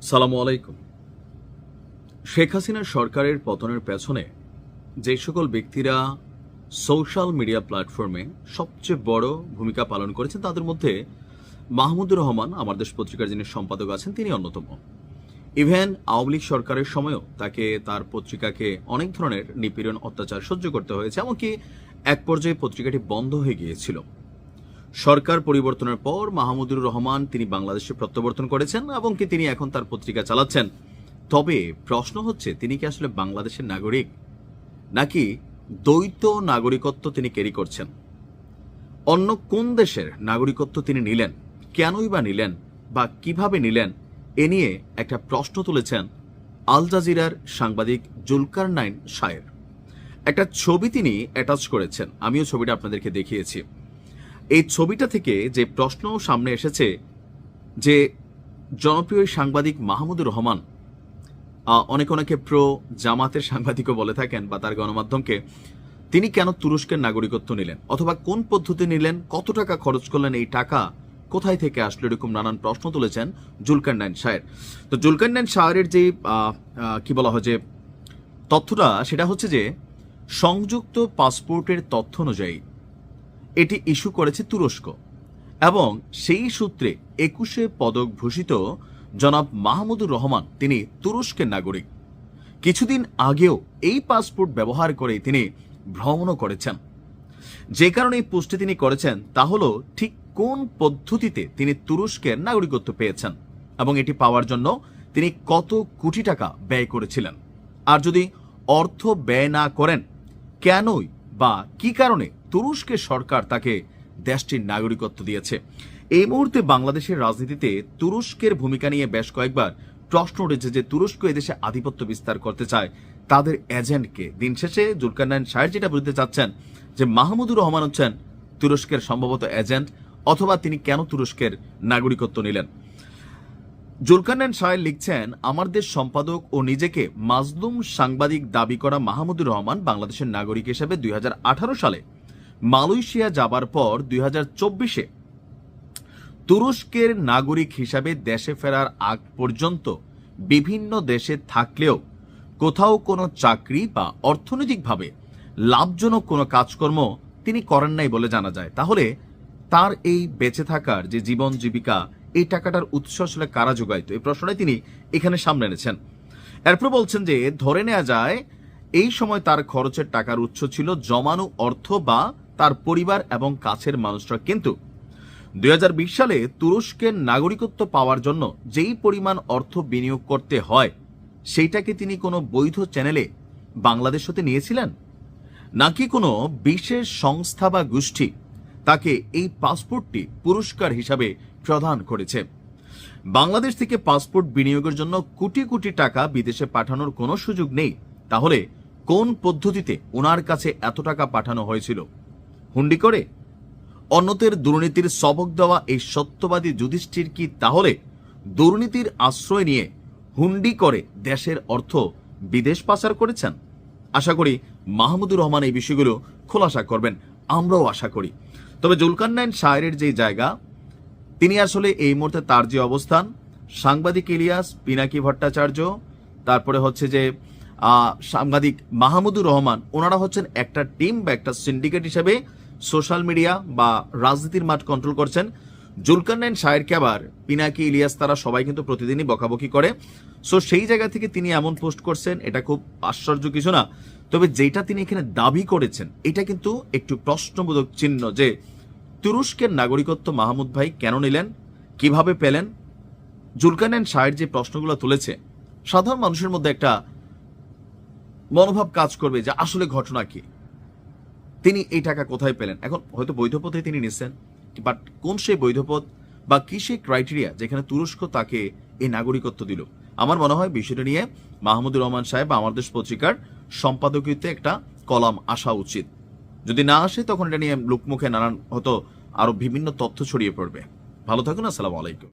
সালামু আলাইকুম। শেখ হাসিনার সরকারের পতনের পেছনে যে সকল ব্যক্তিরা সোশ্যাল মিডিয়া প্ল্যাটফর্মে সবচেয়ে বড় ভূমিকা পালন করেছেন তাদের মধ্যে মাহমুদুর রহমান, আমার দেশ পত্রিকার যিনি সম্পাদক আছেন, তিনি অন্যতম। ইভেন আওয়ামী লীগ সরকারের সময়ও তাকে তার পত্রিকাকে অনেক ধরনের নিপীড়ন, অত্যাচার সহ্য করতে হয়েছে, এমনকি এক পর্যায়ে পত্রিকাটি বন্ধ হয়ে গিয়েছিল। সরকার পরিবর্তনের পর মাহমুদুর রহমান তিনি বাংলাদেশে প্রত্যাবর্তন করেছেন এবং কি তিনি এখন তার পত্রিকা চালাচ্ছেন। তবে প্রশ্ন হচ্ছে, তিনি কি আসলে বাংলাদেশের নাগরিক, নাকি দ্বৈত নাগরিকত্ব তিনি ক্যারি করছেন? অন্য কোন দেশের নাগরিকত্ব তিনি নিলেন, কেনই বা নিলেন, বা কিভাবে নিলেন, এ নিয়ে একটা প্রশ্ন তুলেছেন আল জাজিরার সাংবাদিক জুলকারনাইন শায়ের। একটা ছবি তিনি অ্যাটাচ করেছেন, আমিও ছবিটা আপনাদেরকে দেখিয়েছি। এই ছবিটা থেকে যে প্রশ্ন সামনে এসেছে যে জনপ্রিয় সাংবাদিক মাহমুদুর রহমান, অনেকে প্রো জামাতের সাংবাদিকও বলে থাকেন বা তার গণমাধ্যমকে, তিনি কেন তুরস্কের নাগরিকত্ব নিলেন, অথবা কোন পদ্ধতি নিলেন, কত টাকা খরচ করলেন, এই টাকা কোথায় থেকে আসলো, এরকম নানান প্রশ্ন তুলেছেন জুলকারনাইন শায়ের। তো জুলকারনাইন শায়ের যে কি বলা হয় যে তথ্যটা, সেটা হচ্ছে যে সংযুক্ত পাসপোর্টের তথ্য অনুযায়ী এটি ইস্যু করেছে তুরস্ক, এবং সেই সূত্রে 21 পদক ভূষিত জনাব মাহমুদুর রহমান তিনি তুরস্কের নাগরিক। কিছুদিন আগেও এই পাসপোর্ট ব্যবহার করে তিনি ভ্রমণও করেছেন। যে কারণে এই পোস্টে তিনি করেছেন তা হলো ঠিক কোন পদ্ধতিতে তিনি তুরস্কের নাগরিকত্ব পেয়েছেন এবং এটি পাওয়ার জন্য তিনি কত কোটি টাকা ব্যয় করেছিলেন। আর যদি অর্থ ব্যয় না করেন, কেনই বা কি কারণে তুরস্কের সরকার তাকে দেশটির নাগরিকত্ব দিয়েছে। এই মুহূর্তে বাংলাদেশের রাজনীতিতে তুরস্কের ভূমিকা নিয়ে বেশ কয়েকবার প্রশ্ন উঠেছে যে তুরস্ক এদেশে আধিপত্য বিস্তার করতে চায়, তাদের এজেন্টকে। দিন শেষে জুলকারনাইন শায়ের যেটা বলতে চাচ্ছেন যে মাহমুদুর রহমান হচ্ছেন তুরস্কের সম্ভবত এজেন্ট, অথবা তিনি কেন তুরস্কের নাগরিকত্ব নিলেন। জুলকারনাইন শায়ের লিখছেন, আমার দেশ সম্পাদক ও নিজেকে মাজলুম সাংবাদিক দাবি করা মাহমুদুর রহমান বাংলাদেশের নাগরিক হিসেবে 2018 সালে মালয়েশিয়া যাবার পর 2024-এ তুরস্কের নাগরিক হিসাবে দেশে ফেরার আগ পর্যন্ত বিভিন্ন দেশে থাকলেও কোথাও কোনো চাকরি বা অর্থনৈতিকভাবে লাভজনক কোনো কাজকর্ম তিনি করেন নাই বলে জানা যায়। তাহলে তার এই বেঁচে থাকার যে জীবন জীবিকা, এই টাকাটার উৎস আসলে কারা যোগাইতো, এই প্রশ্নটাই তিনি এখানে সামনে এনেছেন। এরপর বলছেন যে ধরে নেওয়া যায় এই সময় তার খরচের টাকার উৎস ছিল জমানো অর্থ বা তার পরিবার এবং কাছের মানুষরা। কিন্তু 2020 সালে তুরস্কের নাগরিকত্ব পাওয়ার জন্য যেই পরিমাণ অর্থ বিনিয়োগ করতে হয়, সেইটাকে তিনি কোনো বৈধ চ্যানেলে বাংলাদেশ হতে নিয়েছিলেন, নাকি কোনো বিশেষ সংস্থা বা গোষ্ঠী তাকে এই পাসপোর্টটি পুরস্কার হিসাবে প্রদান করেছে? বাংলাদেশ থেকে পাসপোর্ট বিনিয়োগের জন্য কোটি কোটি টাকা বিদেশে পাঠানোর কোনো সুযোগ নেই। তাহলে কোন পদ্ধতিতে ওনার কাছে এত টাকা পাঠানো হয়েছিল? হুন্ডি করে? অন্যদের দুর্নীতির সবক দেওয়া এই সত্যবাদী যুধিষ্ঠির কি তাহলে দুর্নীতির আশ্রয় নিয়ে হুন্ডি করে দেশের অর্থ বিদেশ পাচার করেছেন? আশা করি মাহমুদুর রহমান এই বিষয়গুলো খোলাসা করবেন, আমরাও আশা করি। তবে জুলকারনাইন শায়ের যে জায়গা, তিনি আসলে এই মুহূর্তে তার যে অবস্থান, সাংবাদিক ইলিয়াস, পিনাকি ভট্টাচার্য, তারপরে হচ্ছে যে সাংবাদিক মাহমুদুর রহমান, ওনারা হচ্ছেন একটা টিম বা একটা সিন্ডিকেট হিসেবে সোশ্যাল মিডিয়া বা রাজনীতির মাঠ কন্ট্রোল করছেন। জুলকারনাইন শায়েরকে আবার পিনাকি, ইলিয়াস, তারা সবাই কিন্তু প্রতিদিনই বকাবকি করে। সো সেই জায়গা থেকে তিনি এমন পোস্ট করছেন, এটা খুব আশ্চর্য কিছু না। তবে যেটা তিনি এখানে দাবি করেছেন, এটা কিন্তু একটু প্রশ্নবোধক চিহ্ন যে তুরস্কের নাগরিকত্ব মাহমুদ ভাই কেন নিলেন, কিভাবে পেলেন। জুলকারনাইন শায়ের যে প্রশ্নগুলো তুলেছে, সাধারণ মানুষের মধ্যে একটা মনোভাব কাজ করবে যে আসলে ঘটনা কি, তিনি এই টাকা কোথায় পেলেন। এখন হয়তো বৈধ পথে তিনি নিচ্ছেন, বাট কোন সেই বৈধ পথ বা কি সেই ক্রাইটেরিয়া যেখানে তুরস্ক তাকে এই নাগরিকত্ব দিল? আমার মনে হয় বিষয়টা নিয়ে মাহমুদুর রহমান সাহেব বা আমার দেশ পত্রিকার সম্পাদকীয়তে একটা কলাম আসা উচিত। যদি না আসে তখন এটা নিয়ে লোকমুখে নানান হয়তো আরো বিভিন্ন তথ্য ছড়িয়ে পড়বে। ভালো থাকুন, আসসালামু আলাইকুম।